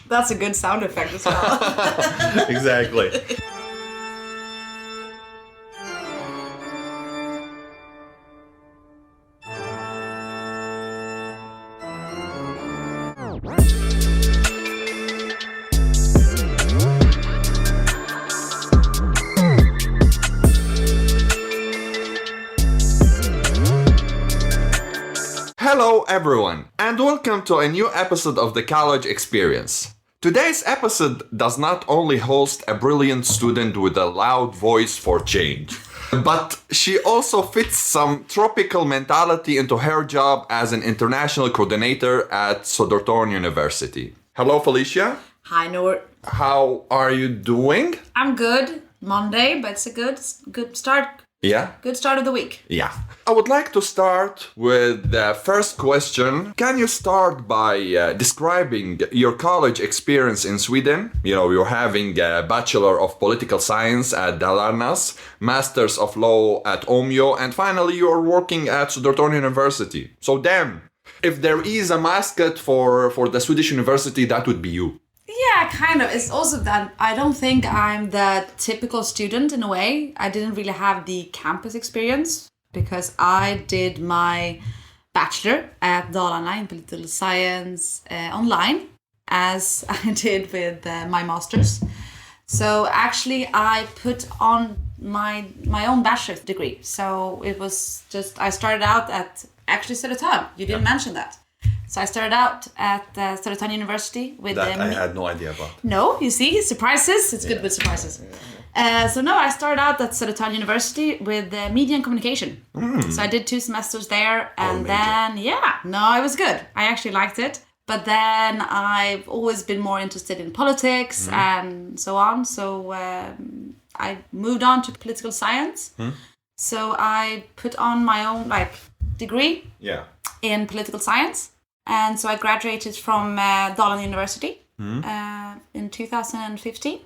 That's a good sound effect as well. Exactly. Hello everyone, and welcome to a new episode of the College Experience. Today's episode does not only host a brilliant student with a loud voice for change, but she also fits some tropical mentality into her job as an international coordinator at Södertörn University. Hello Felicia. Hi, Nour. How are you doing? I'm good. Monday, but it's a good start. Yeah? Good start of the week. Yeah. I would like to start with the first question. Can you start by describing your college experience in Sweden? You know, you're having a Bachelor of Political Science at Dalarnas, Masters of Law at Omeo, and finally you're working at Södertörn University. So damn, if there is a mascot for the Swedish university, that would be you. Yeah, kind of. It's also that I don't think I'm the typical student in a way. I didn't really have the campus experience because I did my bachelor at Dalarna in political science online, as I did with my master's. So actually I put on my own bachelor's degree. So it was just, I started out at actually Södertörn. You didn't mention that. So I started out at Södertörn University with that I had no idea about. No, you see, surprises. It's good with surprises. I started out at Södertörn University with media and communication. So I did 2 semesters there, and it was good. I actually liked it. But then I've always been more interested in politics and so on. So I moved on to political science. So I put on my own degree in political science. And so I graduated from Dalarna University in 2015.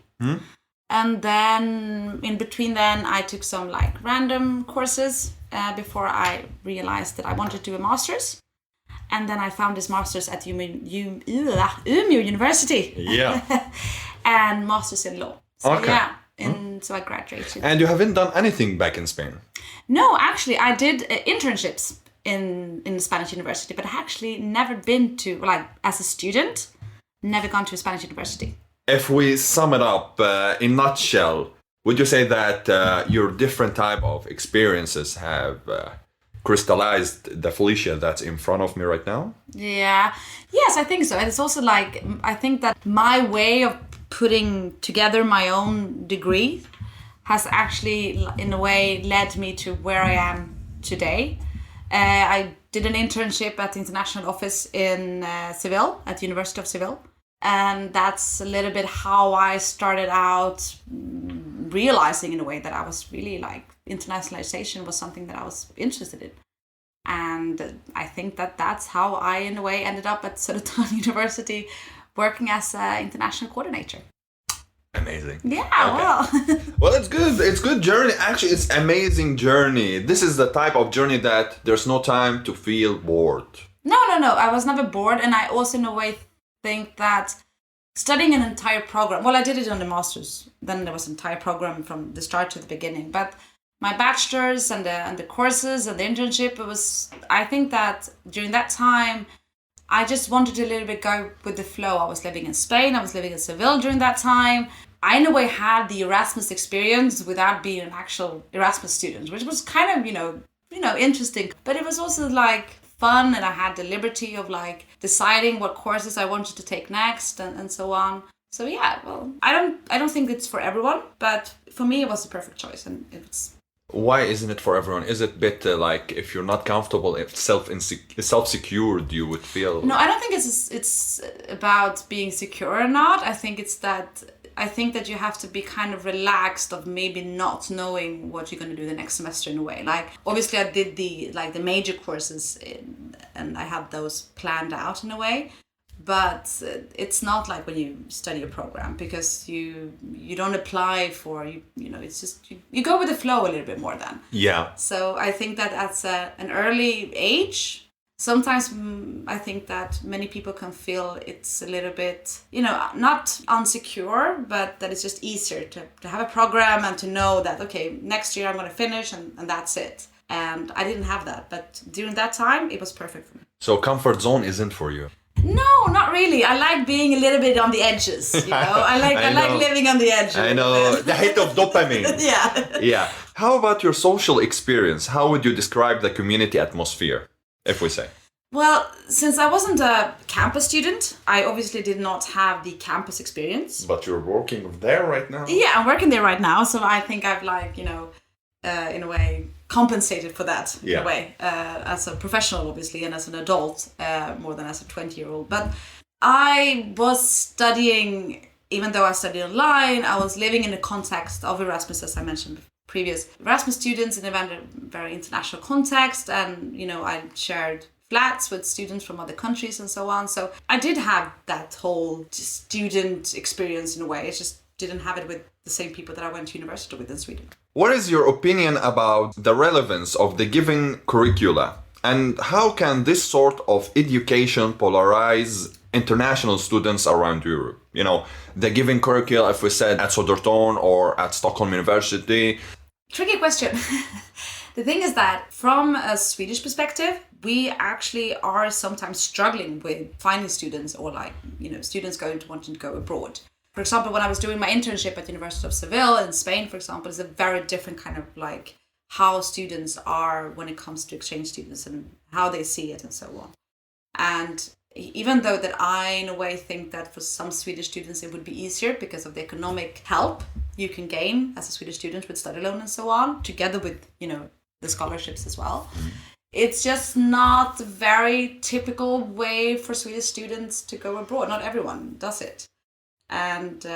And then in between then I took some random courses before I realized that I wanted to do a master's. And then I found this master's at Umeå University. Yeah. And master's in law. So, okay. Yeah. So I graduated. And you haven't done anything back in Spain? No, actually I did internships in the Spanish university, but I actually never been to, as a student, never gone to a Spanish university. If we sum it up in a nutshell, would you say that your different type of experiences have crystallized the Felicia that's in front of me right now? Yeah. Yes, I think so. And it's also I think that my way of putting together my own degree has actually, in a way, led me to where I am today. I did an internship at the international office in Seville, at the University of Seville. And that's a little bit how I started out realizing in a way that I was really internationalization was something that I was interested in. And I think that that's how I, in a way, ended up at Södertörn University working as an international coordinator. Amazing. Yeah, okay. Well, it's good. It's good journey. Actually, it's amazing journey. This is the type of journey that there's no time to feel bored. No. I was never bored. And I also, in a way, think that studying an entire program, well, I did it on the master's. Then there was an entire program from the start to the beginning. But my bachelor's and the courses and the internship, I think that during that time, I just wanted to a little bit go with the flow. I was living in Spain. I was living in Seville during that time. I, in a way, had the Erasmus experience without being an actual Erasmus student, which was kind of, interesting. But it was also fun, and I had the liberty of deciding what courses I wanted to take next and so on. So yeah, well, I don't think it's for everyone, but for me it was the perfect choice, and it's. Why isn't it for everyone? Is it a bit if you're not comfortable, if self-secured, you would feel... No, I don't think it's about being secure or not. I think that you have to be kind of relaxed of maybe not knowing what you're going to do the next semester in a way. Obviously I did the major courses and I had those planned out in a way. But it's not like when you study a program, because you don't apply for, it's just, you go with the flow a little bit more then. Yeah. So I think that at an early age, sometimes I think that many people can feel it's a little bit, not insecure, but that it's just easier to have a program and to know that, okay, next year I'm going to finish and that's it. And I didn't have that. But during that time, it was perfect for me. So comfort zone isn't for you? No, not really. I like being a little bit on the edges, I like living on the edge. I know. The hit of dopamine. Yeah. Yeah. How about your social experience? How would you describe the community atmosphere, if we say? Well, since I wasn't a campus student, I obviously did not have the campus experience. But you're working there right now? Yeah, I'm working there right now. So I think I've in a way, compensated for that in a way, as a professional, obviously, and as an adult, more than as a 20-year-old. But I was studying, even though I studied online, I was living in the context of Erasmus, as I mentioned previous. Erasmus students in a very international context, and, I shared flats with students from other countries and so on. So I did have that whole student experience in a way. It's just didn't have it with the same people that I went to university with in Sweden. What is your opinion about the relevance of the given curricula, and how can this sort of education polarize international students around Europe? The given curricula, if we said at Södertörn or at Stockholm University. Tricky question. The thing is that from a Swedish perspective, we actually are sometimes struggling with finding students or students wanting to go abroad. For example, when I was doing my internship at the University of Seville in Spain, for example, is a very different kind of how students are when it comes to exchange students and how they see it and so on. And even though that I, in a way, think that for some Swedish students it would be easier because of the economic help you can gain as a Swedish student with study loan and so on, together with, the scholarships as well. It's just not a very typical way for Swedish students to go abroad. Not everyone does it. And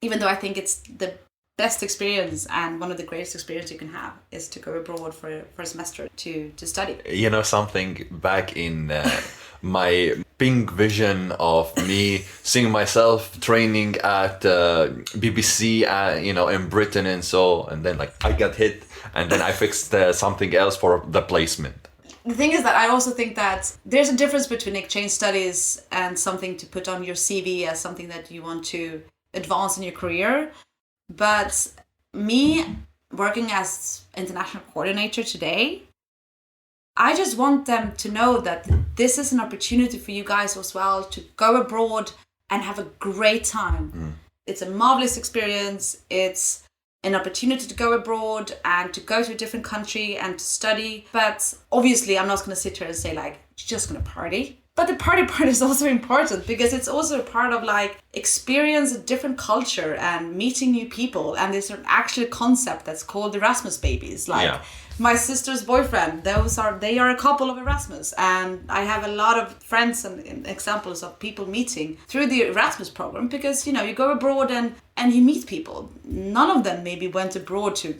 even though I think it's the best experience and one of the greatest experiences you can have is to go abroad for a semester to study. Something back in my pink vision of me seeing myself training at BBC, in Britain and then I got hit and then I fixed something else for the placement. The thing is that I also think that there's a difference between exchange studies and something to put on your CV as something that you want to advance in your career. But me working as international coordinator today, I just want them to know that this is an opportunity for you guys as well to go abroad and have a great time. It's a marvelous experience. It's an opportunity to go abroad and to go to a different country and to study. But obviously, I'm not going to sit here and say you're just going to party. But the party part is also important because it's also a part of experience a different culture and meeting new people. And there's an actual concept that's called Erasmus babies. My sister's boyfriend, they are a couple of Erasmus. And I have a lot of friends and examples of people meeting through the Erasmus program because, you go abroad and you meet people. None of them maybe went abroad to,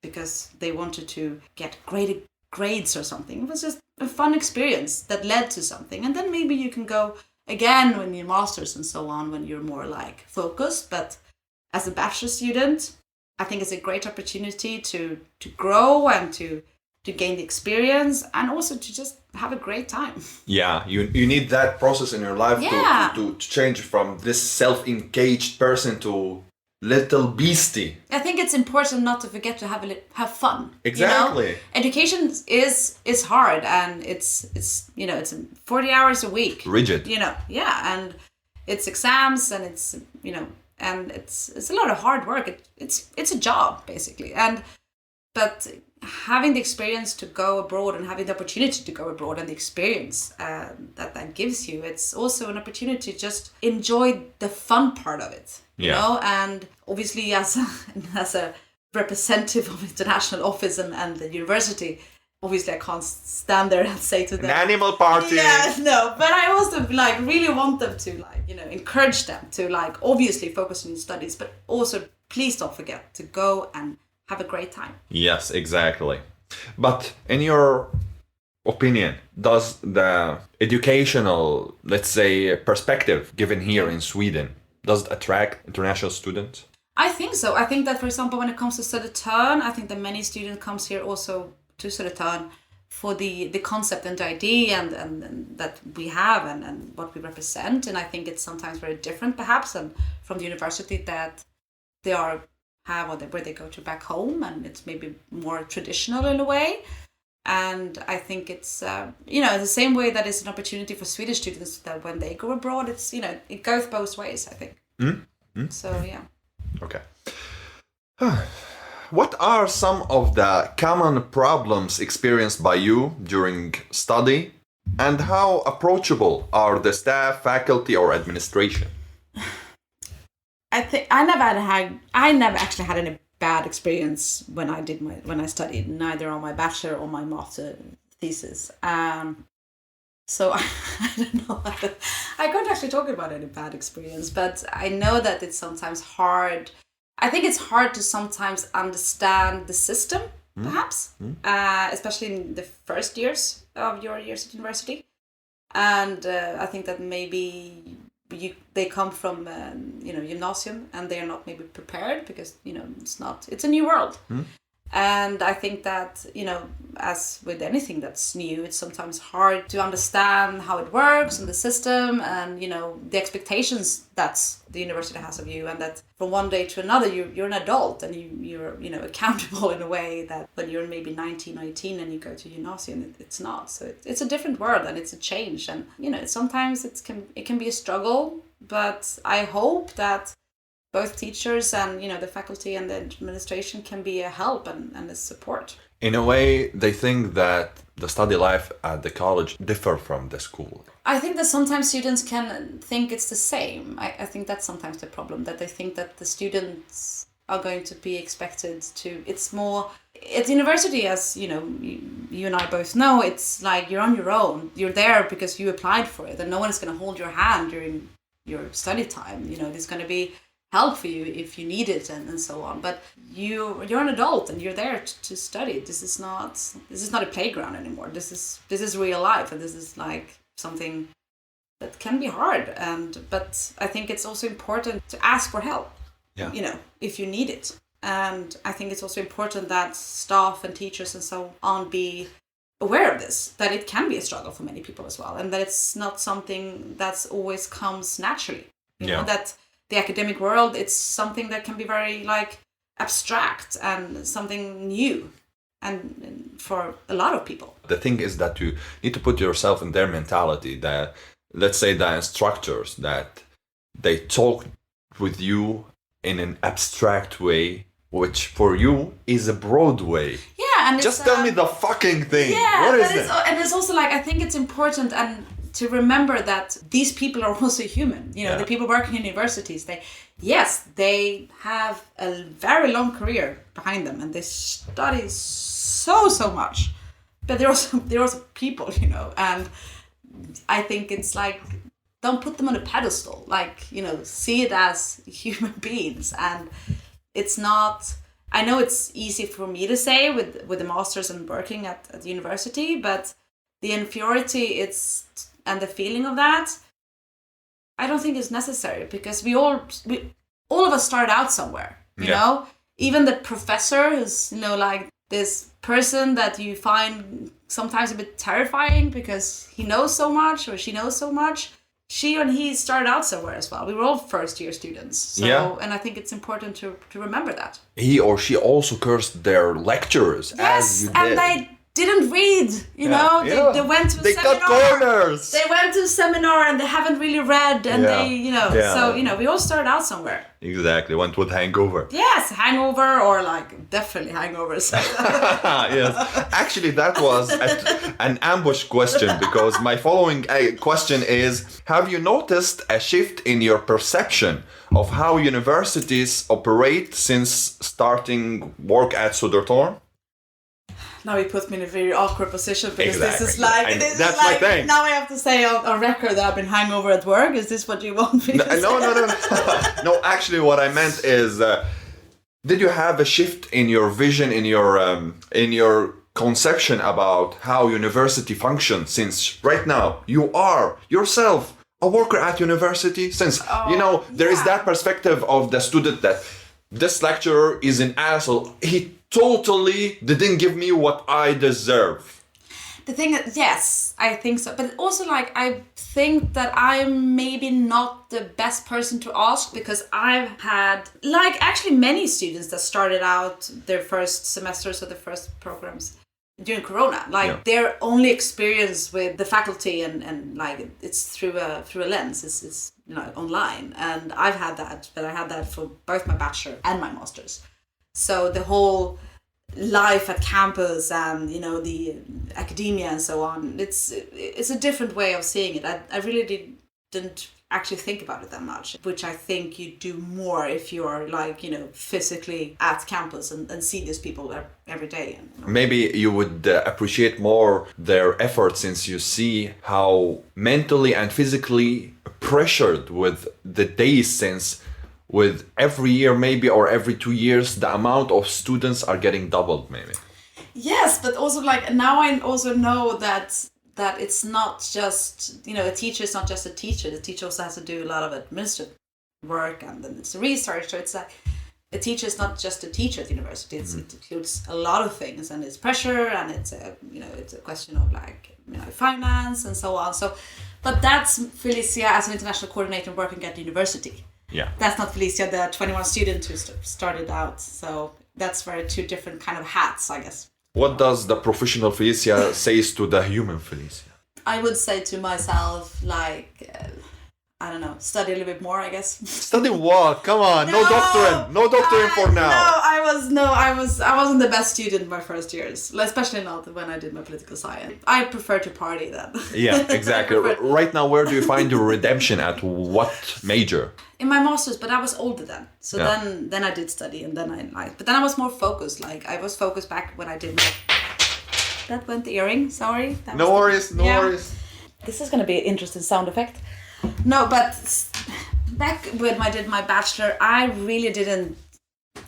because they wanted to get great grades or something. It was just a fun experience that led to something. And then maybe you can go again when you're masters and so on, when you're more focused. But as a bachelor student, I think it's a great opportunity to grow and to gain the experience and also to just have a great time. Yeah, you need that process in your life to change from this self-engaged person to little beastie. I think it's important not to forget to have fun. Exactly. Education is hard and it's 40 hours a week. Rigid. And it's exams and it's and it's a lot of hard work. It's a job basically. But having the experience to go abroad and having the opportunity to go abroad and the experience that gives you, it's also an opportunity to just enjoy the fun part of it. And obviously as a representative of international office and the university, obviously I can't stand there and say to them, an animal party. Yeah, no, but I also really want them to encourage them to obviously focus on your studies, but also please don't forget to go and have a great time. Yes, exactly. But in your opinion, does the educational, let's say, perspective given here in Sweden, does it attract international students? I think so. I think that, for example, when it comes to Södertörn, I think that many students comes here also to Södertörn for the concept and the idea and that we have and what we represent. And I think it's sometimes very different perhaps and from the university that they have or where they go to back home, and it's maybe more traditional in a way. And I think it's the same way that it's an opportunity for Swedish students that when they go abroad, it's it goes both ways, I think. So yeah. Okay. What are some of the common problems experienced by you during study, and how approachable are the staff, faculty, or administration? I think I never actually had any bad experience when I studied, neither on my bachelor or my master thesis. So I don't know. I can't actually talk about any bad experience, but I know that it's sometimes hard. I think it's hard to sometimes understand the system, perhaps, especially in the first years of your years at university. And I think that maybe they come from gymnasium and they are not maybe prepared because it's a new world. And I think that as with anything that's new, it's sometimes hard to understand how it works and the system and the expectations that the university has of you, and that from one day to another you're an adult and you're accountable in a way that when you're maybe 19 or 18 and you go to gymnasium, it's not. So it's a different world and it's a change, and sometimes it can be a struggle, but I hope that both teachers and the faculty and the administration can be a help and a support. In a way, they think that the study life at the college differ from the school. I think that sometimes students can think it's the same. I think that's sometimes the problem, that they think that the students are going to be expected to. It's more at university, as you and I both know. It's like you're on your own. You're there because you applied for it, and no one is going to hold your hand during your study time. There's going to be help for you if you need it and so on, but you're an adult and you're there to study. This is not a playground anymore. This is real life, and this is like something that can be hard, but I think it's also important to ask for help, if you need it. And I think it's also important that staff and teachers and so on be aware of this, that it can be a struggle for many people as well, and that it's not something that's always comes naturally. That the academic world, it's something that can be very abstract and something new and for a lot of people. The thing is that you need to put yourself in their mentality, that let's say the instructors, that they talk with you in an abstract way, which for you is a broad way. Yeah, and just tell me the fucking thing. Yeah, what is it? And it's also I think it's important and to remember that these people are also human. The people working in universities, they have a very long career behind them and they study so much, but they're also people, and I think it's don't put them on a pedestal, see it as human beings. And it's not, I know it's easy for me to say with the masters and working at the university, but the inferiority and the feeling of that, I don't think is necessary, because we all of us start out somewhere, you know? Even the professor who's, this person that you find sometimes a bit terrifying because he knows so much or she knows so much, she and he started out somewhere as well. We were all first year students. So, and I think it's important to remember that. He or she also cursed their lecturers as you did. And they didn't read, they went to a seminar. They cut corners. They went to a seminar and they haven't really read, and so we all started out somewhere. Exactly, went with hangover. Yes, hangover or definitely hangovers. Yes, actually that was an ambush question, because my following question is: have you noticed a shift in your perception of how universities operate since starting work at Södertörn? Now he puts me in a very awkward position, because exactly. This is that's my thing. Now I have to say on record that I've been hungover at work. Is this what you want me to say? No. No, actually what I meant is, did you have a shift in your vision, in your conception about how university functions, since right now you are yourself a worker at university, since there is that perspective of the student that this lecturer is an asshole, he totally didn't give me what I deserve. The thing is, yes, I think so. But also, like, I think that I'm maybe not the best person to ask because I've had, like, actually many students that started out their first semesters or the first programs during Corona. Like, their only experience with the faculty and like, it's through a lens. It's online. And I've had that, but I had that for both my bachelor and my master's. So the whole life at campus and the academia and so on, it's a different way of seeing it. I really didn't actually think about it that much, which I think you do more if you're like physically at campus and see these people every day. Maybe you would appreciate more their effort since you see how mentally and physically pressured with the days, since with every year maybe or every 2 years the amount of students are getting doubled maybe. Yes, but also like now I also know that it's not just a teacher is not just a teacher. The teacher also has to do a lot of administrative work, and then it's research. So it's like a teacher is not just a teacher at university. It includes a lot of things, and it's pressure, and it's a question of like finance and so on. So, but that's Felicia as an international coordinator working at the university. Yeah. That's not Felicia, the 21 student who started out. So that's very two different kind of hats, I guess. What does the professional Felicia says to the human Felicia? I would say to myself, like, I don't know, study a little bit more, I guess. Study what? Come on, no doctorate for now. I wasn't the best student in my first years, especially not when I did my political science. I prefer to party then. Yeah, exactly. Right now, where do you find your redemption at what major? In my master's, but I was older then. So then I did study, and then but then I was more focused. Like I was focused back when I did my... That went the earring, sorry. No worries. This is going to be an interesting sound effect. No, but back when I did my bachelor, I really didn't...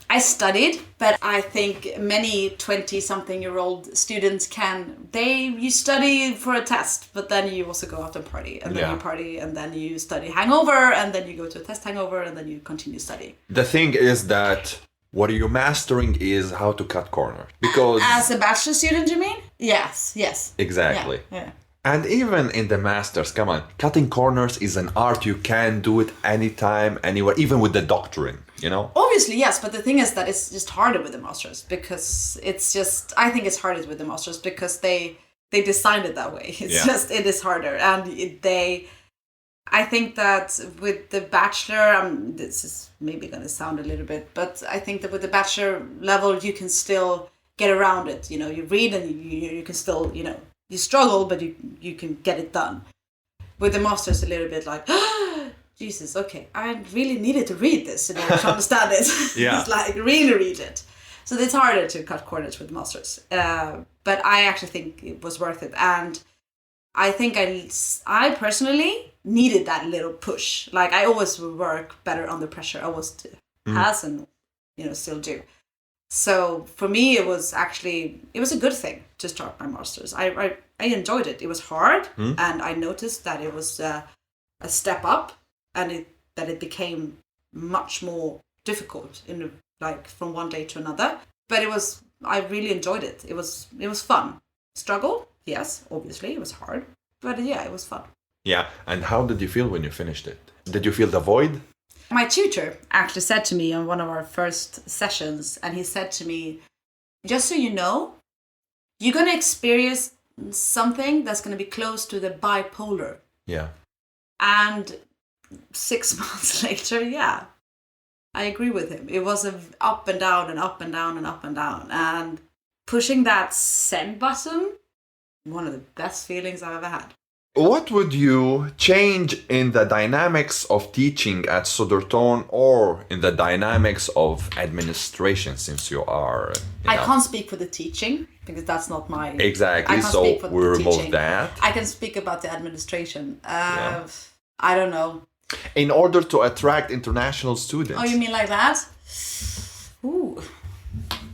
I studied, but I think many 20-something-year-old students you study for a test, but then you also go out and party, and then you party, and then you study hangover, and then you go to a test hangover, and then you continue studying. The thing is that what you're mastering is how to cut corners. Because... As a bachelor student, you mean? Yes. Exactly. Yeah. And even in the masters, come on, cutting corners is an art. You can do it anytime, anywhere, even with the doctrine, Obviously, yes, but the thing is that it's just harder with the masters because I think it's harder with the masters because they designed it that way. It is harder. And I think that with the bachelor, this is maybe going to sound a little bit, but I think that with the bachelor level, you can still get around it. You read and you can still, you struggle, but you can get it done. With the masters, a little bit like, Jesus, okay, I really needed to read this in order to understand it. Yeah. It's like, really read it. So it's harder to cut corners with the masters. But I actually think it was worth it. And I think I personally needed that little push. Like, I always work better under pressure. I always has and, still do. So for me, it was a good thing to start my master's. I enjoyed it. It was hard, and I noticed that it was a step up, and that it became much more difficult from one day to another. But I really enjoyed it. It was fun. Struggle, yes, obviously it was hard, but yeah, it was fun. Yeah, and how did you feel when you finished it? Did you feel the void? My tutor actually said to me on one of our first sessions, and he said to me, just so you know, you're going to experience something that's going to be close to the bipolar. Yeah. And 6 months later, yeah, I agree with him. It was up and down and up and down and up and down. And pushing that send button, one of the best feelings I've ever had. What would you change in the dynamics of teaching at Södertörn or in the dynamics of administration, since you are... I can't speak for the teaching because that's not my... Exactly, so we remove that. I can speak about the administration. I don't know. In order to attract international students. Oh, you mean like that? Ooh,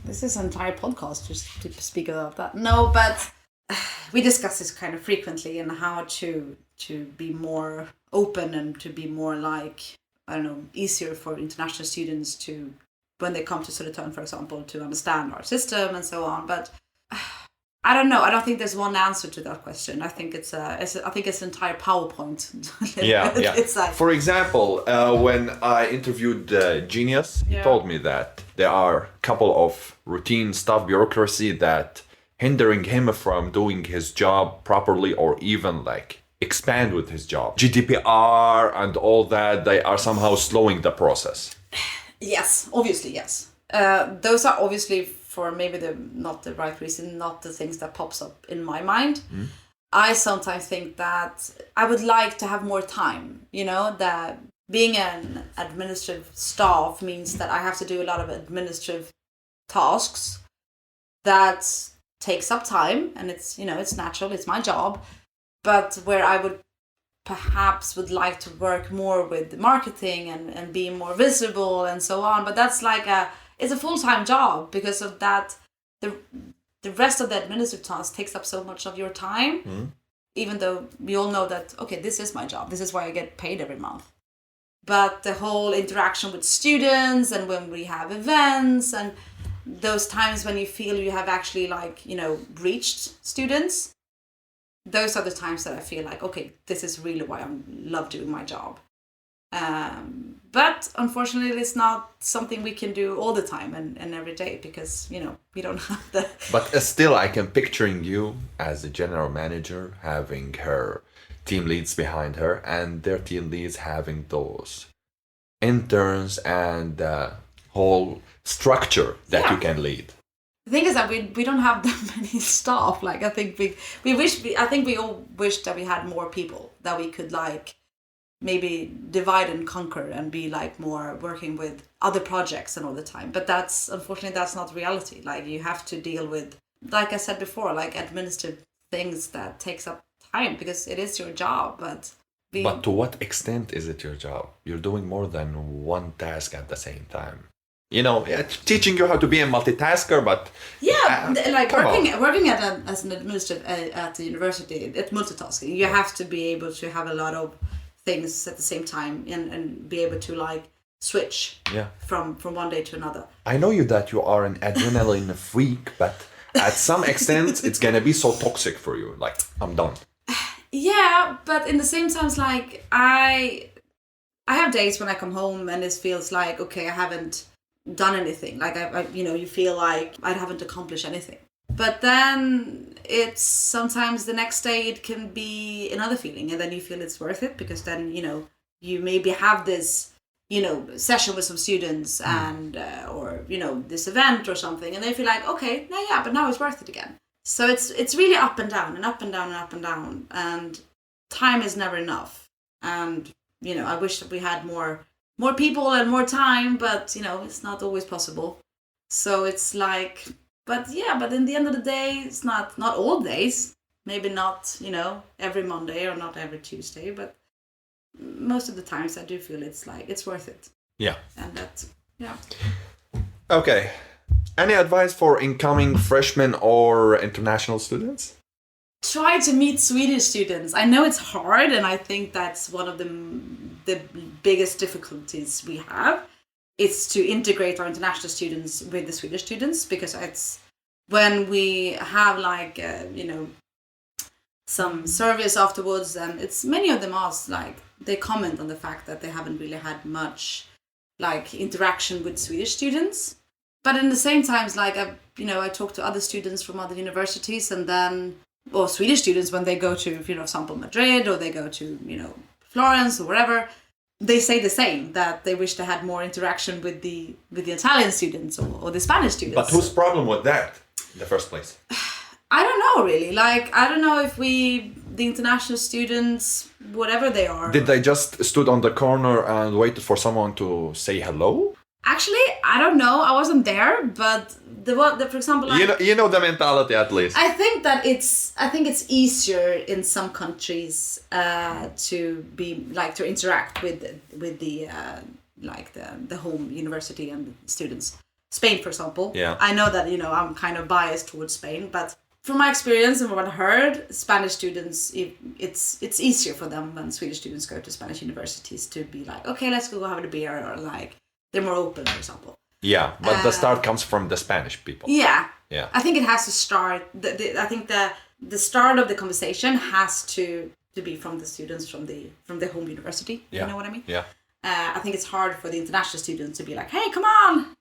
this is an entire podcast just to speak about that. No, but... we discuss this kind of frequently and how to be more open and to be more easier for international students to, when they come to Södertörn, for example, to understand our system and so on. But I don't know. I don't think there's one answer to that question. I think it's an entire PowerPoint. Yeah. It's like, for example, when I interviewed Genius, he told me that there are a couple of routine stuff, bureaucracy that hindering him from doing his job properly or even like expand with his job. GDPR and all that, they are somehow slowing the process. Yes, obviously, yes. Those are obviously, for maybe not the right reason, not the things that pops up in my mind. I sometimes think that I would like to have more time, that being an administrative staff means that I have to do a lot of administrative tasks that takes up time, and it's natural, it's my job, but where I would like to work more with marketing and be more visible and so on. But that's like it's a full-time job. Because of that, the rest of the administrative tasks takes up so much of your time, even though we all know that, okay, this is my job, this is why I get paid every month. But the whole interaction with students, and when we have events, and those times when you feel you have actually reached students, those are the times that I feel like, okay, this is really why I love doing my job. But unfortunately, it's not something we can do all the time and every day, because, we don't have the... But still, I can picturing you as a general manager having her team leads behind her, and their team leads having those interns and the whole structure that you can lead. The thing is that we don't have that many staff. Like, I think we all wish that we had more people, that we could maybe divide and conquer and be more working with other projects and all the time. But unfortunately that's not reality. Like, you have to deal with, like I said before, administrative things that takes up time, because it is your job. But to what extent is it your job? You're doing more than one task at the same time. Teaching you how to be a multitasker, but working as an administrator at the university, at multitasking, you have to be able to have a lot of things at the same time and be able to switch from one day to another. I know that you are an adrenaline freak, but at some extent it's gonna be so toxic for you. I'm done. Yeah, but in the same time, I have days when I come home and it feels like, okay, I haven't done anything. You feel like I haven't accomplished anything. But then it's sometimes the next day it can be another feeling, and then you feel it's worth it, because then, you maybe have this, session with some students and, or, this event or something, and they feel like, okay, but now it's worth it again. So it's really up and down and up and down and up and down, and time is never enough. And, I wish that we had more people and more time, but, it's not always possible. So it's but in the end of the day, it's not all days, maybe not, every Monday or not every Tuesday, but most of the times I do feel it's worth it. Yeah. And that's, Okay. Any advice for incoming freshmen or international students? Try to meet Swedish students. I know it's hard, and I think that's one of the biggest difficulties we have. It's to integrate our international students with the Swedish students, because it's when we have some surveys afterwards, and it's many of them ask, they comment on the fact that they haven't really had much interaction with Swedish students. But in the same times, I talk to other students from other universities, and then, or Swedish students, when they go to, for example, Madrid, or they go to, Florence or wherever, they say the same, that they wish they had more interaction with the Italian students or the Spanish students. But whose problem was that in the first place? I don't know, really. I don't know if the international students, whatever they are... Did they just stood on the corner and waited for someone to say hello? Actually, I don't know. I wasn't there, but for example, you know the mentality at least. I think it's easier in some countries to be to interact with the home university and students. Spain, for example. Yeah. I know that I'm kind of biased towards Spain, but from my experience and what I heard, Spanish students, it's easier for them when Swedish students go to Spanish universities to be okay, let's go have a beer, or they're more open, for example. Yeah, but the start comes from the Spanish people. Yeah, Yeah. I think it has to start. I think the start of the conversation has to be from the students from the home university. Yeah. You know what I mean? Yeah. I think it's hard for the international students to be like, hey, come on,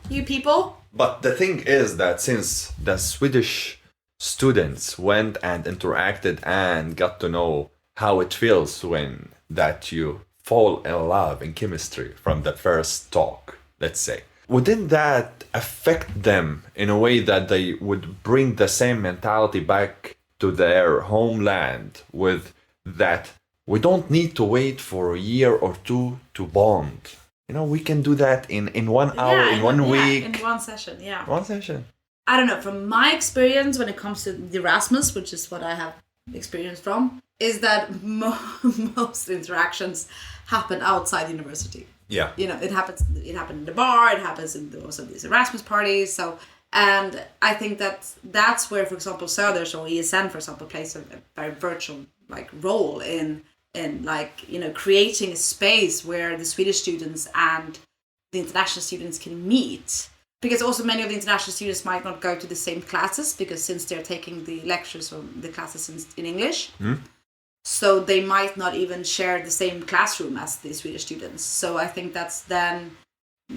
you people. But the thing is that since the Swedish students went and interacted and got to know how it feels when that you fall in love in chemistry from the first talk, let's say, wouldn't that affect them in a way that they would bring the same mentality back to their homeland with that we don't need to wait for a year or two to bond? We can do that in 1 hour, in 1 week. In one session, yeah. One session. I don't know, from my experience when it comes to the Erasmus, which is what I have experience from, is that most interactions happen outside university. Yeah. It happened in the bar, it happens in also these Erasmus parties. So, and I think that's where, for example, Södertörn or ESN, for example, plays a very virtual role in creating a space where the Swedish students and the international students can meet. Because also many of the international students might not go to the same classes, because since they're taking the lectures or the classes in English, so they might not even share the same classroom as the Swedish students. So I think that's then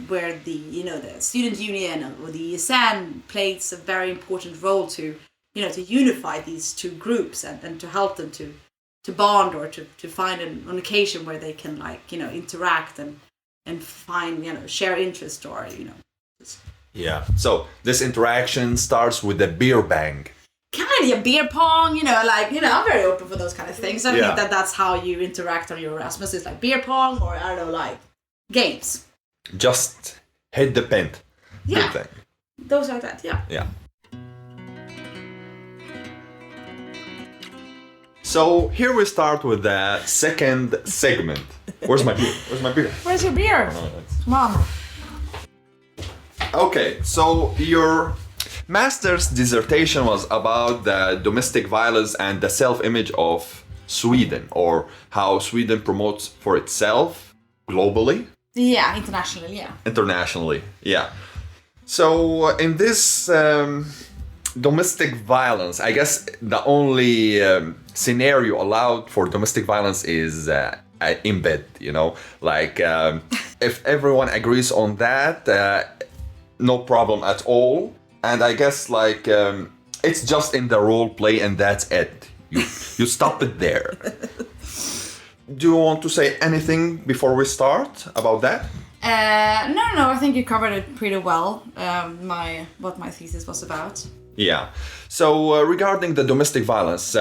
where the student union or the ESN plays a very important role to unify these two groups and to help them to bond or to find an occasion where they can interact and find share interest or Yeah. So this interaction starts with a beer bang. Kind of beer pong, I'm very open for those kind of things. I think that's how you interact on your Erasmus. It's like beer pong or I don't know, games. Just hit the pen. Yeah. Good thing. Those like that, yeah. Yeah. So here we start with the second segment. Where's my beer? Where's your beer? Come on. Okay, so your master's dissertation was about the domestic violence and the self-image of Sweden, or how Sweden promotes for itself globally. Yeah, internationally, yeah. So in this domestic violence, I guess the only scenario allowed for domestic violence is in bed, if everyone agrees on that, no problem at all. And I guess it's just in the role play and that's it. You stop it there. Do you want to say anything before we start about that? No, I think you covered it pretty well. What my thesis was about. Yeah. So regarding the domestic violence,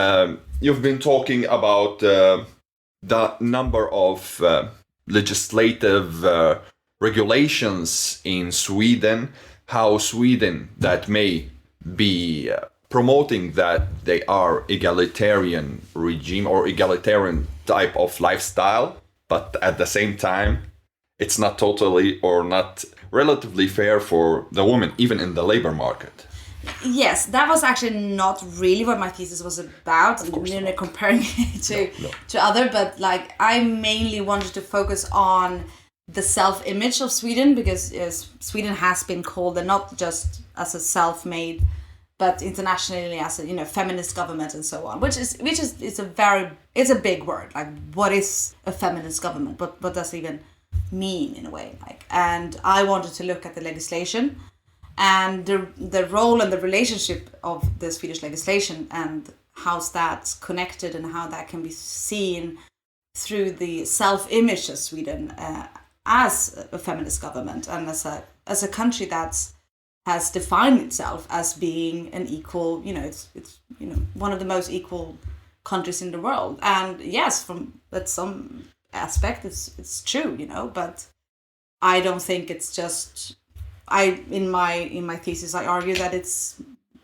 you've been talking about the number of legislative regulations in Sweden, how Sweden that may be promoting that they are egalitarian regime or egalitarian type of lifestyle, but at the same time, it's not totally or not relatively fair for the woman, even in the labor market. Yes, that was actually not really what my thesis was about, comparing it to other, but I mainly wanted to focus on the self-image of Sweden, because Sweden has been called, and not just as a self-made, but internationally as a feminist government and so on, which is it's a big word. What is a feminist government? What does it even mean in a way? And I wanted to look at the legislation and the role and the relationship of the Swedish legislation and how's that connected and how that can be seen through the self-image of Sweden as a feminist government and as a country that has defined itself as being an equal, it's one of the most equal countries in the world. And yes, from some aspect it's true, but I don't think it's just in my thesis I argue that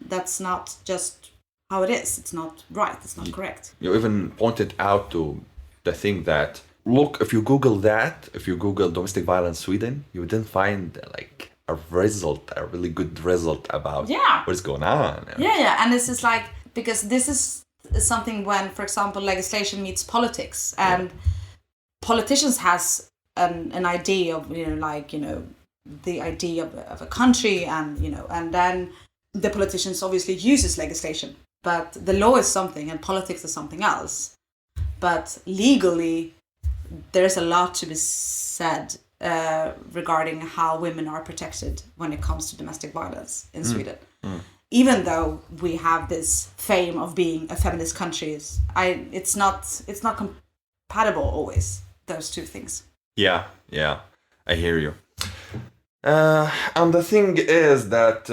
that's not just how it is. It's not right. It's not correct. You even pointed out to the thing that, look, if you Google domestic violence Sweden, you didn't find a really good result about what's going on. Yeah. And this is because this is something when, for example, legislation meets politics, and politicians has an idea of, the idea of a country, and, and then the politicians obviously uses legislation, but the law is something and politics is something else. But legally, there's a lot to be said regarding how women are protected when it comes to domestic violence in Sweden. Even though we have this fame of being a feminist country, it's not compatible always, those two things. Yeah, I hear you. And the thing is that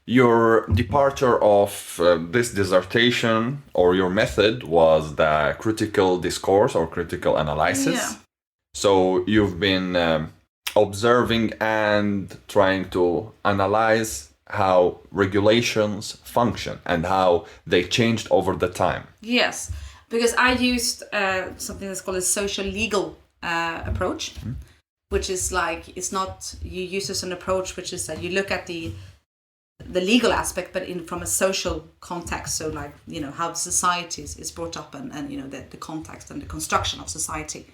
your departure of this dissertation or your method was the critical discourse or critical analysis. Yeah. So you've been observing and trying to analyze how regulations function and how they changed over the time. Yes, because I used something that's called a Socio-Legal approach, which is like, it's not, you use this an approach which is that you look at the legal aspect, but from a social context. So like, you know, how society is brought up and you know, the context and the construction of society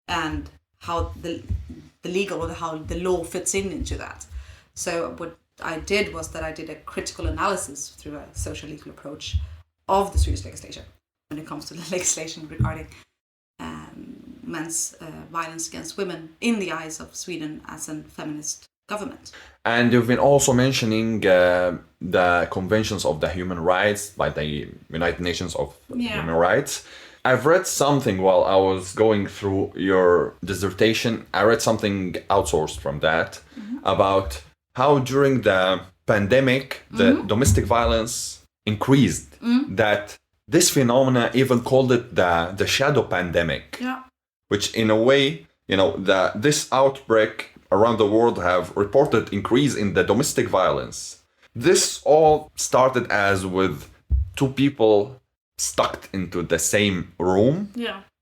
and how the legal or how the law fits into that. So what I did was that I did a critical analysis through a social legal approach of the Swedish legislation when it comes to the legislation regarding men's violence against women in the eyes of Sweden as a feminist government. And you've been also mentioning the conventions of the human rights by the United Nations of Human Rights. I've read something while I was going through your dissertation. I read something outsourced from that about how during the pandemic, the domestic violence increased. That this phenomena even called it the shadow pandemic. Yeah. Which in a way, you know, this outbreak around the world have reported increase in the domestic violence. This all started as with two people stuck into the same room,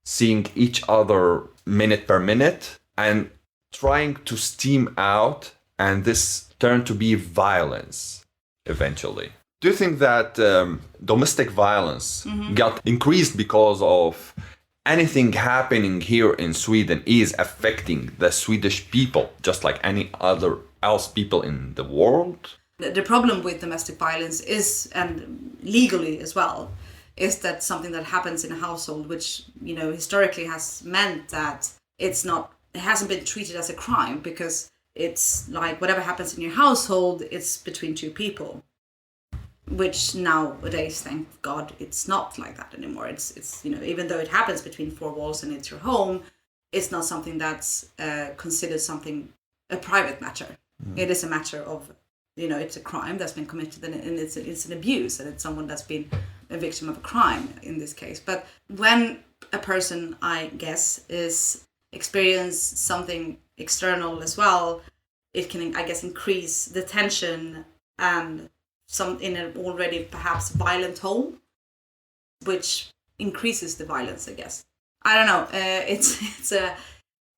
seeing each other minute per minute and trying to steam out, and this turned to be violence eventually. Do you think that domestic violence got increased because of anything happening here in Sweden is affecting the Swedish people, just like any other else people in the world? The problem with domestic violence is, and legally as well, is that something that happens in a household, which, you know, historically has meant that it hasn't been treated as a crime, because it's like whatever happens in your household, it's between two people. Which nowadays, thank God, it's not like that anymore. It's you know, even though it happens between four walls and it's your home, it's not something that's considered a private matter. It is a matter of, you know, it's a crime that's been committed, and it's an abuse, and it's someone that's been a victim of a crime in this case. But when a person, I guess, experience something external as well, it can, I guess, increase the tension and in an already perhaps violent home, which increases the violence, I guess. I don't know.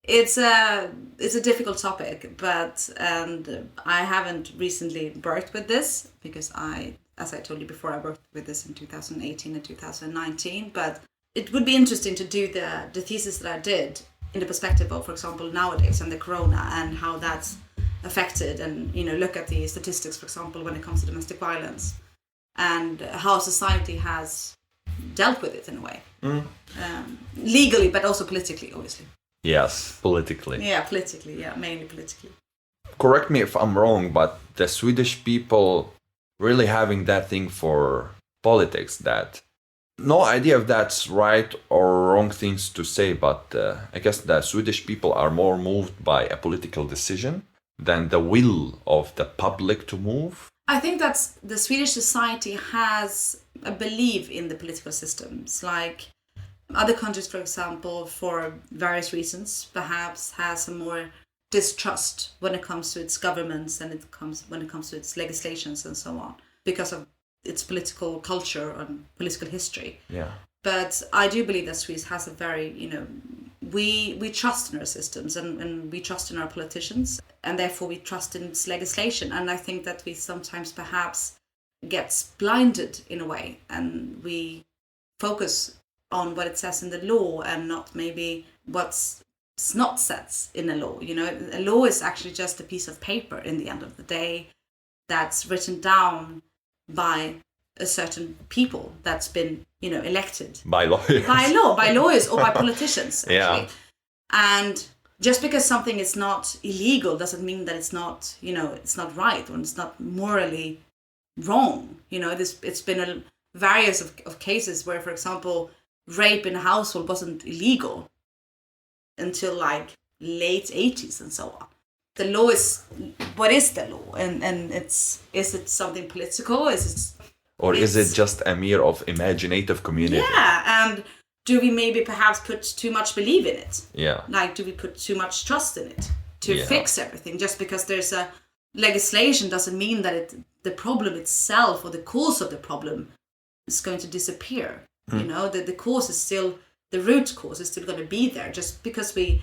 It's a difficult topic, but I haven't recently worked with this because as I told you before, I worked with this in 2018 and 2019. But it would be interesting to do the thesis that I did in the perspective of, for example, nowadays and the corona and how that's affected, and, you know, look at the statistics, for example, when it comes to domestic violence and how society has dealt with it in a way, legally, but also politically, obviously. Yes, politically. Yeah, politically. Yeah, mainly politically. Correct me if I'm wrong, but the Swedish people really having that thing for politics, that no idea if that's right or wrong things to say, but I guess the Swedish people are more moved by a political decision than the will of the public to move. I think that's the Swedish society has a belief in the political systems. Like other countries, for example, for various reasons, perhaps has a more distrust when it comes to its governments and when it comes to its legislations and so on, because of its political culture and political history. Yeah. But I do believe that Sweden has a very, you know, we trust in our systems and we trust in our politicians, and therefore we trust in its legislation. And I think that we sometimes perhaps get blinded in a way, and we focus on what it says in the law and not maybe what's not said in a law. You know, a law is actually just a piece of paper in the end of the day. that's written down by a certain people that's been, elected. By lawyers. By lawyers or by politicians, actually. Yeah. And just because something is not illegal doesn't mean that it's not, it's not right or it's not morally wrong. It's been various of cases where, for example, rape in a household wasn't illegal until like late 80s and so on. The law is, what is the law? And is it something political? Is it just a mere of imaginative community? Yeah, and do we maybe perhaps put too much belief in it? Yeah. Like, do we put too much trust in it to fix everything? Just because there's a legislation doesn't mean that the problem itself or the cause of the problem is going to disappear. The cause is still, the root cause is still going to be there. Just because we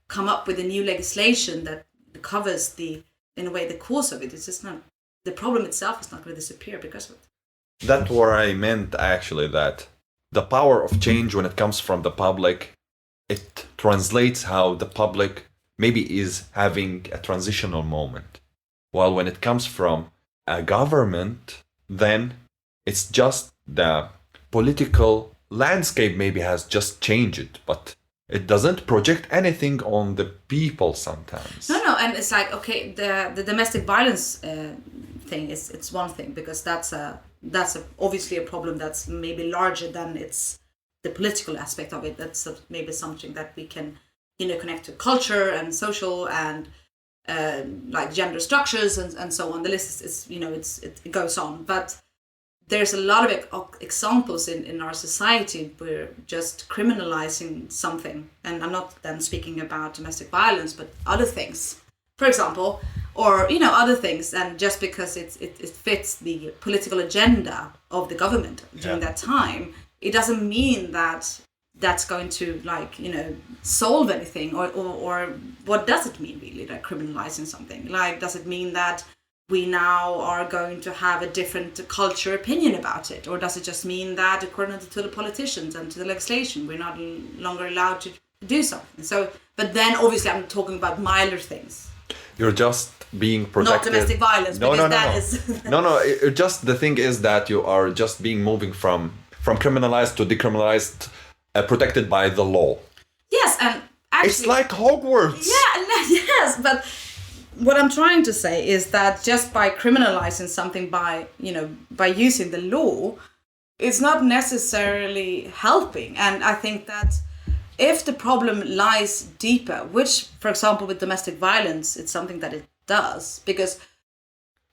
come up with a new legislation that covers in a way, the cause of it, it's just not, the problem itself is not going to disappear because of it. That's what I meant, actually, that the power of change when it comes from the public, it translates how the public maybe is having a transitional moment. While when it comes from a government, then it's just the political landscape maybe has just changed, but it doesn't project anything on the people sometimes. No, and it's like, okay, the domestic violence thing it's one thing, because that's obviously a problem that's maybe larger than the political aspect of it. That's maybe something that we can connect to culture and social and like gender structures and so on. The list is it goes on, but there's a lot of examples in our society where just criminalizing something, and I'm not then speaking about domestic violence, but other things, for example, or other things, and just because it fits the political agenda of the government during that time, it doesn't mean that that's going to solve anything, or what does it mean really, like criminalizing something? Like, does it mean that we now are going to have a different culture opinion about it? Or does it just mean that according to the politicians and to the legislation, we're not longer allowed to do something? So, but then obviously I'm talking about milder things. You're just being protected. Not domestic violence, because that is... No, just the thing is that you are just being moving from criminalized to decriminalized, protected by the law. Yes, and actually... It's like Hogwarts. Yeah, yes, but... What I'm trying to say is that just by criminalizing something, by using the law, it's not necessarily helping. And I think that if the problem lies deeper, which, for example, with domestic violence, it's something that it does, because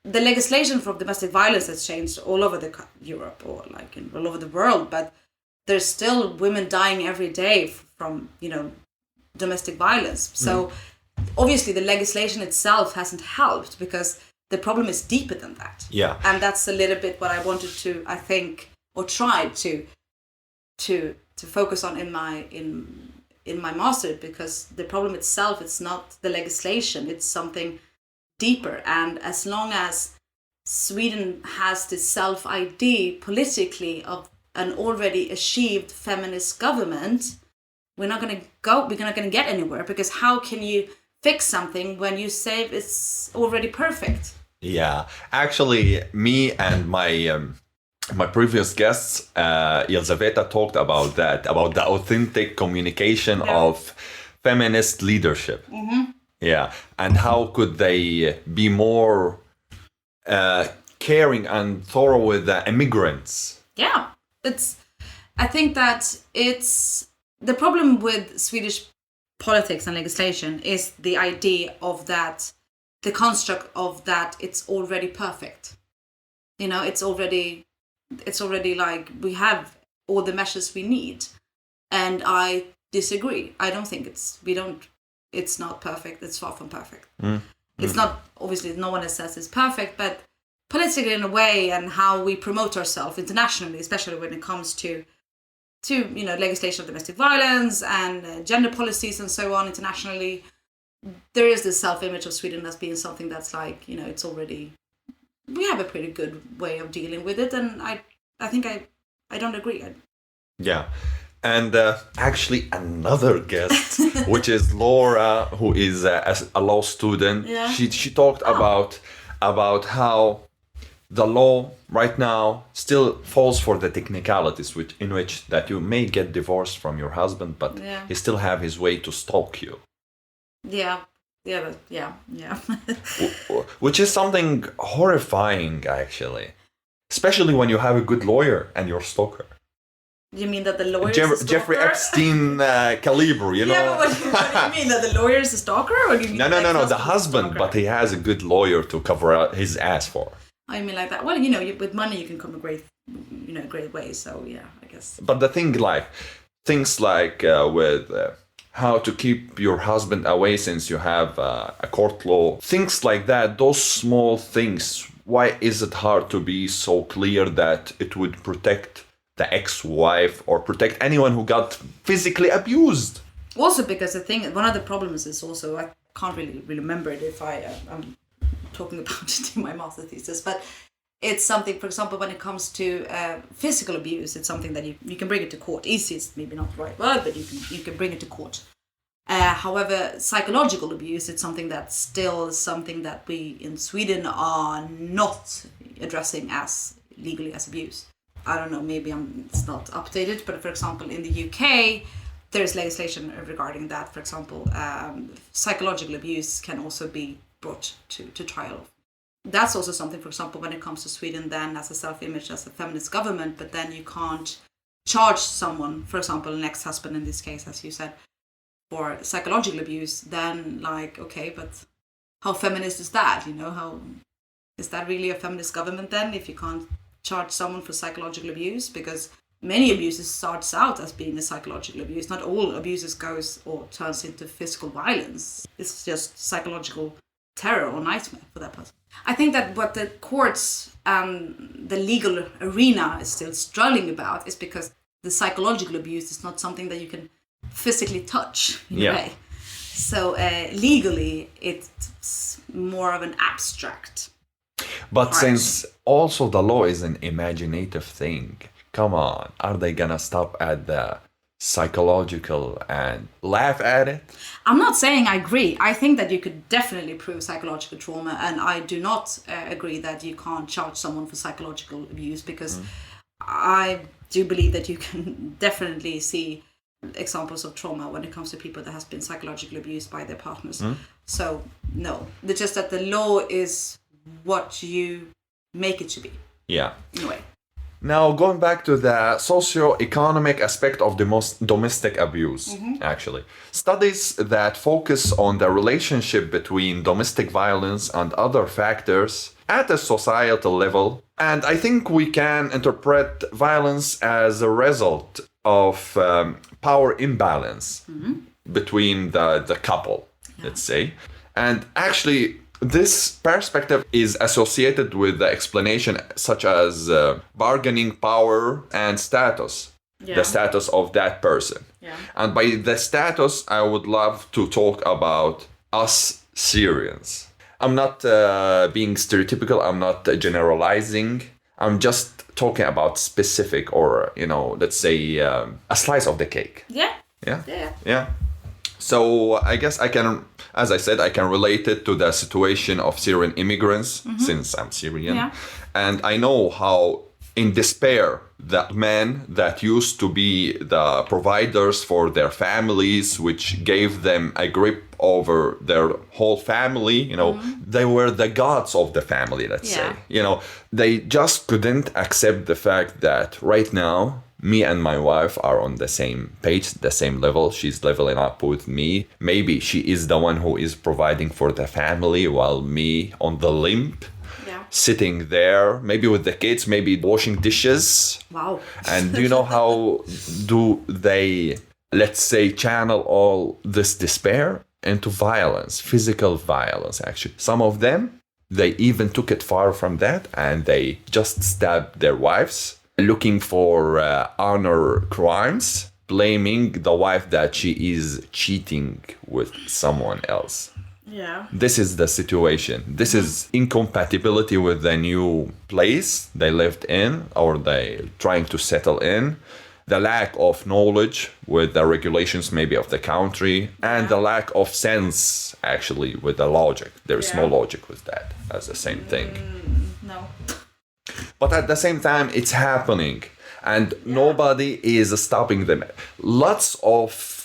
the legislation for domestic violence has changed all over Europe or all over the world, but there's still women dying every day from, domestic violence. So obviously the legislation itself hasn't helped, because the problem is deeper than that. Yeah. And that's a little bit what I wanted to, I think, or tried to focus on in my master, because the problem itself, it's not the legislation, it's something deeper. And as long as Sweden has this self-ID politically of an already achieved feminist government, we're not going to get anywhere, because how can you fix something when you say it's already perfect? Yeah, actually, me and my previous guests, Elzaveta, talked about that, about the authentic communication of feminist leadership. Mm-hmm. Yeah, and how could they be more caring and thorough with the immigrants? Yeah, I think that it's the problem with Swedish politics and legislation is the idea of that, the construct of that it's already perfect. It's already like we have all the measures we need. And I disagree. I don't think it's not perfect. It's far from perfect. It's not, obviously no one says it's perfect, but politically in a way, and how we promote ourselves internationally, especially when it comes to legislation of domestic violence and gender policies and so on internationally, there is this self-image of Sweden as being something that's like, it's already, we have a pretty good way of dealing with it. And I think I don't agree. Yeah. And actually another guest, which is Laura, who is a law student, she talked about about how the law right now still falls for the technicalities in which that you may get divorced from your husband, but he still have his way to stalk you. Yeah. Which is something horrifying, actually. Especially when you have a good lawyer and your stalker. You mean that the lawyer is a stalker? Jeffrey Epstein caliber, you know? Yeah, but what do you mean? That the lawyer is a stalker? Or do you mean No, the husband, but he has a good lawyer to cover out his ass for. I mean like that. Well, you know, with money you can come a great ways, so yeah, I guess. But the things like with how to keep your husband away since you have a court law, things like that, those small things, why is it hard to be so clear that it would protect the ex-wife or protect anyone who got physically abused? Also because one of the problems is also, I can't really remember it if I'm talking about it in my master thesis, but it's something, for example, when it comes to physical abuse, it's something that you can bring it to court. Easy is maybe not the right word, but you can bring it to court. However, psychological abuse, it's something that's still something that we in Sweden are not addressing as legally as abuse. I don't know, maybe it's not updated, but for example, in the UK, there's legislation regarding that. For example, psychological abuse can also be brought to trial. That's also something, for example, when it comes to Sweden, then as a self-image, as a feminist government, but then you can't charge someone, for example, an ex-husband in this case, as you said, for psychological abuse, then like, okay, but how feminist is that? You know, how is that really a feminist government then if you can't charge someone for psychological abuse? Because many abuses starts out as being a psychological abuse. Not all abuses goes or turns into physical violence. It's just psychological terror or nightmare for that person. I think that what the courts and the legal arena is still struggling about is because the psychological abuse is not something that you can physically touch in a way. So legally, it's more of an abstract. But part. Since also the law is an imaginative thing, come on, are they gonna stop at the psychological and laugh at it? I'm not saying I agree. I think that you could definitely prove psychological trauma, and I do not agree that you can't charge someone for psychological abuse, because I do believe that you can definitely see examples of trauma when it comes to people that has been psychologically abused by their partners. So no, it's just that the law is what you make it to be. Yeah. In a way. Now, going back to the socio-economic aspect of the domestic abuse, actually. Studies that focus on the relationship between domestic violence and other factors at a societal level. And I think we can interpret violence as a result of power imbalance between the couple, let's say. And actually, this perspective is associated with the explanation such as bargaining power and status, the status of that person. And by the status, I would love to talk about us Syrians. I'm not being stereotypical, I'm not generalizing, I'm just talking about specific or, let's say a slice of the cake. Yeah. So I guess I can, as I said, I can relate it to the situation of Syrian immigrants since I'm Syrian. Yeah. And I know how in despair the men that used to be the providers for their families, which gave them a grip over their whole family, they were the gods of the family, let's say. They just couldn't accept the fact that right now, me and my wife are on the same page, the same level. She's leveling up with me. Maybe she is the one who is providing for the family while me on the limp, sitting there, maybe with the kids, maybe washing dishes. Wow. And do you know how do they, let's say, channel all this despair into violence, physical violence, actually. Some of them, they even took it far from that and they just stabbed their wives, looking for honor crimes, blaming the wife that she is cheating with someone else. Yeah. This is the situation. This is incompatibility with the new place they lived in or they trying to settle in. the lack of knowledge with the regulations maybe of the country, and the lack of sense actually with the logic. There is no logic with that as the same thing. No. But at the same time, it's happening, and nobody is stopping them. Lots of,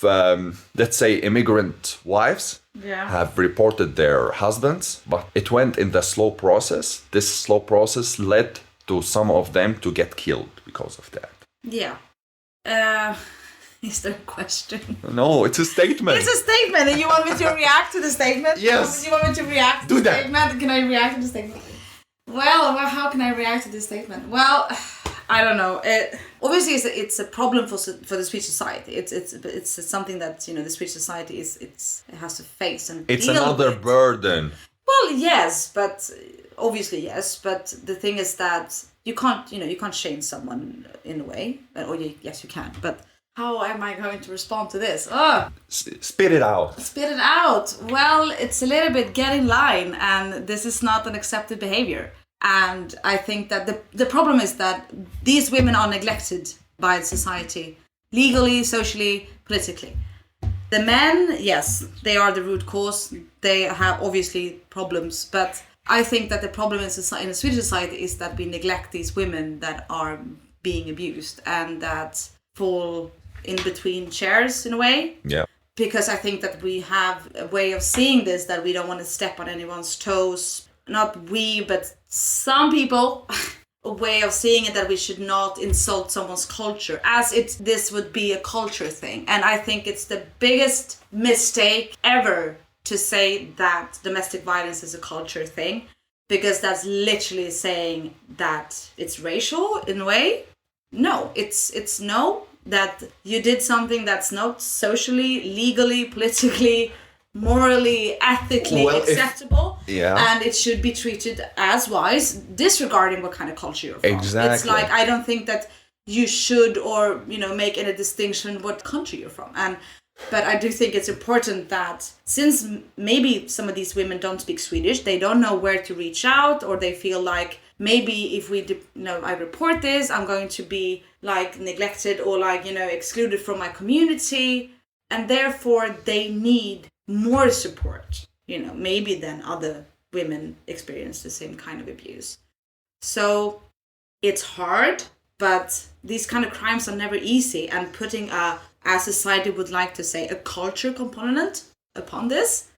let's say, immigrant wives have reported their husbands, but it went in the slow process. This slow process led to some of them to get killed because of that. Yeah. Is there a question? No, it's a statement. It's a statement, and you want me to react to the statement? Yes. You want me to react to Do the that. statement? Can I react to the statement? Well, how can I react to this statement? Well, I don't know. Obviously, it's a problem for the Swedish society. It's something that the Swedish society it has to face and It's deal another with. burden. Well, yes, but obviously yes. But the thing is that you can't change someone in a way. Yes, you can. But how am I going to respond to this? Spit it out. Spit it out. Well, it's a little bit get in line, and this is not an accepted behavior. And I think that the problem is that these women are neglected by society, legally, socially, politically. The men, yes, they are the root cause. They have obviously problems, but I think that the problem in the Swedish society is that we neglect these women that are being abused and that fall in between chairs in a way. Yeah. Because I think that we have a way of seeing this, that we don't want to step on anyone's toes. Not we, but some people, a way of seeing it, that we should not insult someone's culture, as this would be a culture thing. And I think it's the biggest mistake ever to say that domestic violence is a culture thing, because that's literally saying that it's racial in a way. No, it's no, that you did something that's not socially, legally, politically, morally, ethically acceptable, and it should be treated as wise, disregarding what kind of culture you're from. Exactly. It's like, I don't think that you should or make any distinction what country you're from. But I do think it's important that, since maybe some of these women don't speak Swedish, they don't know where to reach out, or they feel like maybe if I report this, I'm going to be neglected or excluded from my community, and therefore they need more support, maybe than other women experience the same kind of abuse. So it's hard, but these kind of crimes are never easy, and putting as society would like to say, a culture component upon this,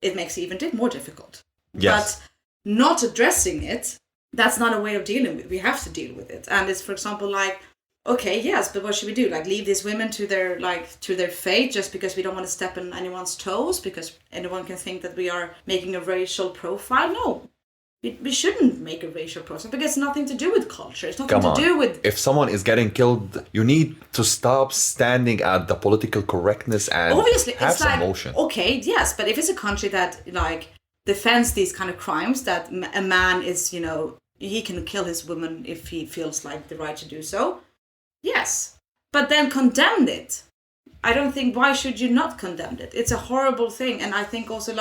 it makes it even more difficult. Yes. But not addressing it, that's not a way of dealing with it. We have to deal with it. And it's, for example, okay, yes, but what should we do? Leave these women to their fate just because we don't want to step on anyone's toes, because anyone can think that we are making a racial profile? No. We shouldn't make a racial profile, because it's nothing to do with culture. It's nothing to do with... If someone is getting killed, you need to stop standing at the political correctness and obviously, have it's some motion. Okay, yes, but if it's a country that defends these kind of crimes, that a man is, he can kill his woman if he feels like the right to do so, yes, but then condemn it. I don't think, why should you not condemn it? It's a horrible thing, and I think also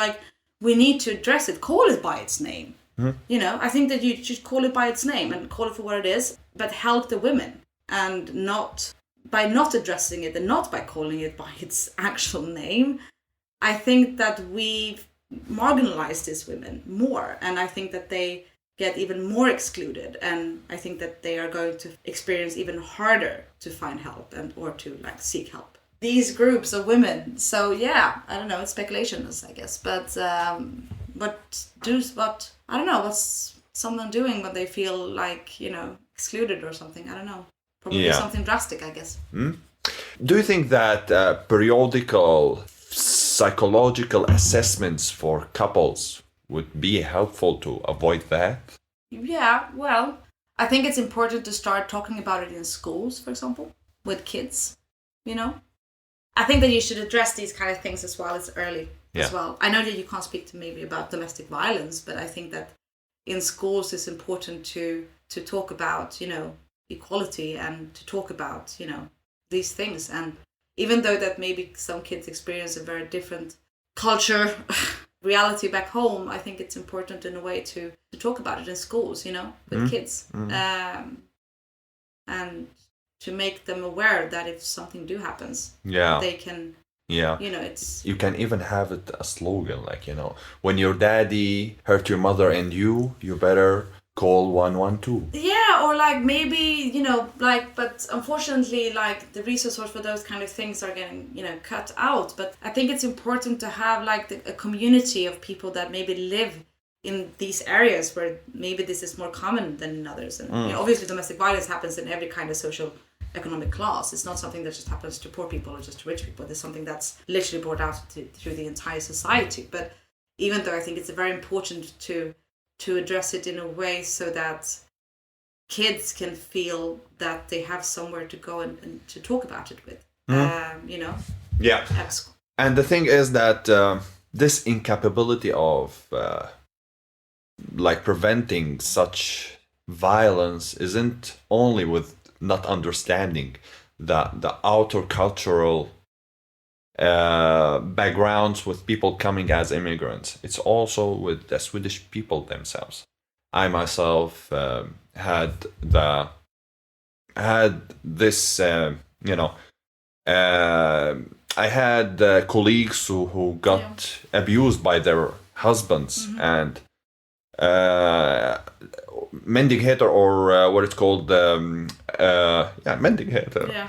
we need to address it, call it by its name. Mm-hmm. I think that you should call it by its name and call it for what it is, but help the women, and not by not addressing it and not by calling it by its actual name. I think that we've marginalized these women more, and I think that they get even more excluded, and I think that they are going to experience even harder to find help or to seek help. These groups of women. So yeah, I don't know, it's speculations, I guess, but I don't know, what's someone doing when they feel excluded or something? I don't know. Probably something drastic, I guess. Do you think that periodical psychological assessments for couples would be helpful to avoid that? Yeah, well, I think it's important to start talking about it in schools, for example, with kids, I think that you should address these kind of things as well as early as well. I know that you can't speak to maybe about domestic violence, but I think that in schools it's important to talk about, equality, and to talk about, these things. And even though that maybe some kids experience a very different culture, reality back home, I think it's important in a way to talk about it in schools, with kids. And to make them aware that if something do happens, Yeah. they can, Yeah. it's... You can even have it a slogan, like, when your daddy hurt your mother and you better call 112. Yeah, or like maybe, but unfortunately, like the resources for those kind of things are getting, cut out. But I think it's important to have like a community of people that maybe live in these areas where maybe this is more common than in others. And obviously domestic violence happens in every kind of social economic class. It's not something that just happens to poor people or just to rich people. It's something that's literally brought out through the entire society. But even though I think it's very important to address it in a way so that kids can feel that they have somewhere to go and to talk about it with, Yeah. And the thing is that this incapability of preventing such violence isn't only with not understanding the outer cultural backgrounds with people coming as immigrants. It's also with the Swedish people themselves. I myself had this, I had colleagues who got abused by their husbands and Mendigheter, or what it's called, Mendigheter. Yeah.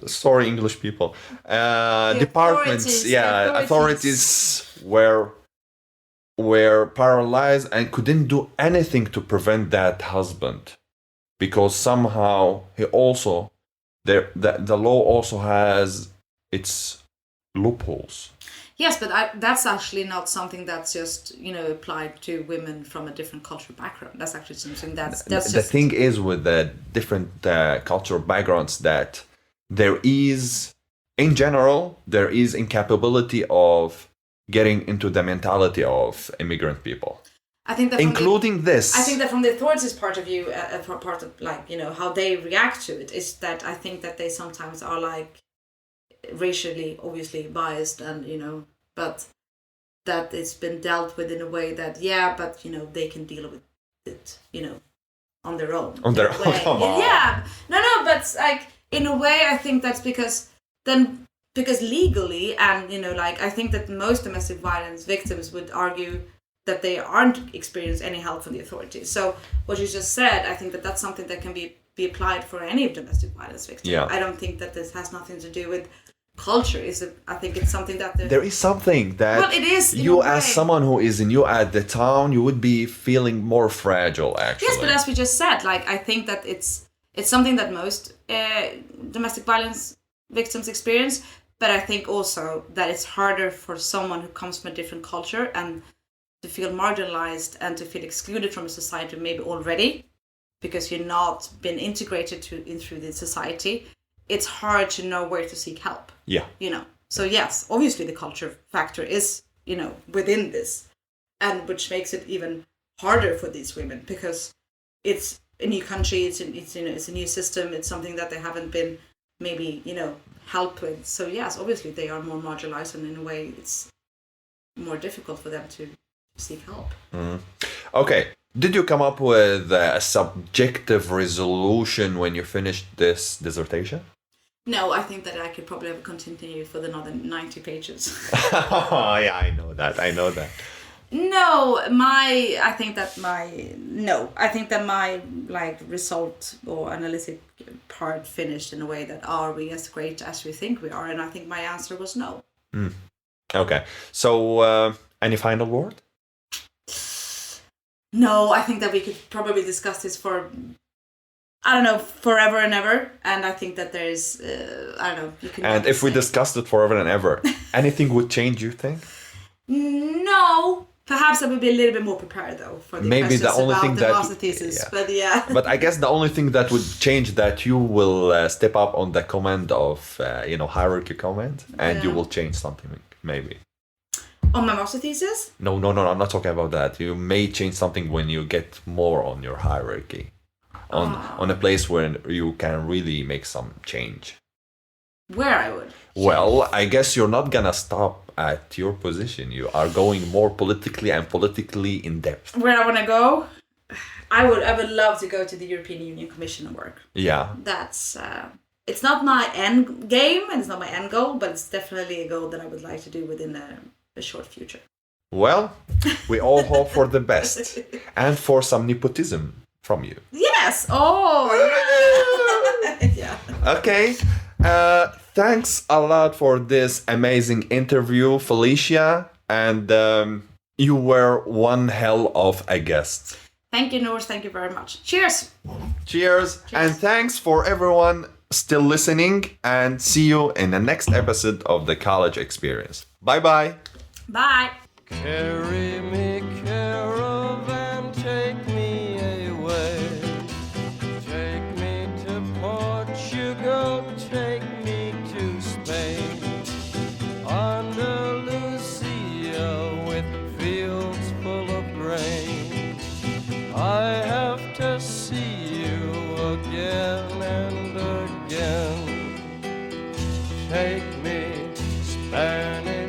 Sorry, English people. Departments, authorities were paralyzed and couldn't do anything to prevent that husband, because somehow he also the law also has its loopholes. Yes, but that's actually not something that's just applied to women from a different cultural background. That's actually something that's the thing is with the different cultural backgrounds that there is incapability of getting into the mentality of immigrant people. I think that this. I think that from the authorities' part of view, part of how they react to it is that I think that they sometimes are like racially obviously biased, and but that it's been dealt with in a way that they can deal with it on their own. Come on. Yeah, no, but like in a way I think that's because legally and I think that most domestic violence victims would argue that they aren't experiencing any help from the authorities. So what you just said, I think that that's something that can be applied for any domestic violence victim. Yeah. I don't think that this has nothing to do with culture. I think it's something that there is something that it is you as someone who is new at the town, you would be feeling more fragile actually. Yes, but as we just said, I think that it's something that most domestic violence victims experience, but I think also that it's harder for someone who comes from a different culture and to feel marginalized and to feel excluded from a society maybe already because you're not been integrated through the society. It's hard to know where to seek help. Yeah. So yes, obviously the culture factor is, within this, and which makes it even harder for these women because it's a new country, it's a new system, it's something that they haven't been maybe, helped with. So yes, obviously they are more marginalized, and in a way it's more difficult for them to seek help. Mm-hmm. Okay. Did you come up with a subjective resolution when you finished this dissertation? No, I think that I could probably have continued for another 90 pages. Yeah, I know that. No, I think that my result or analytic part finished in a way that are we as great as we think we are, and I think my answer was no. Okay, so any final word? No, I think that we could probably discuss this for forever and ever, and I think that there's you can. And if we discussed it forever and ever, anything would change, you think? No. Perhaps I would be a little bit more prepared though for the maybe questions the only about thing the master thesis. Yeah. But yeah. But I guess the only thing that would change that you will step up on the comment of hierarchy comment, and you will change something maybe. On my master thesis? No, I'm not talking about that. You may change something when you get more on your hierarchy, on a place where you can really make some change. Where I would? Well, I guess you're not gonna stop at your position. You are going more politically in depth. Where I want to go? I would love to go to the European Union Commission and work. Yeah. That's it's not my end game and it's not my end goal, but it's definitely a goal that I would like to do within a short future. Well, we all hope for the best and for some nepotism from you. Yes. Oh. Yeah. Okay. Thanks a lot for this amazing interview, Felicia. And you were one hell of a guest. Thank you, Nour. Thank you very much. Cheers. Cheers. And thanks for everyone still listening. And see you in the next episode of the College Experience. Bye-bye. Bye. Carry me, caravan, take me away. Take me to Portugal, take me to Spain. Andalusia with fields full of grain. I have to see you again and again. Take me, Spanish.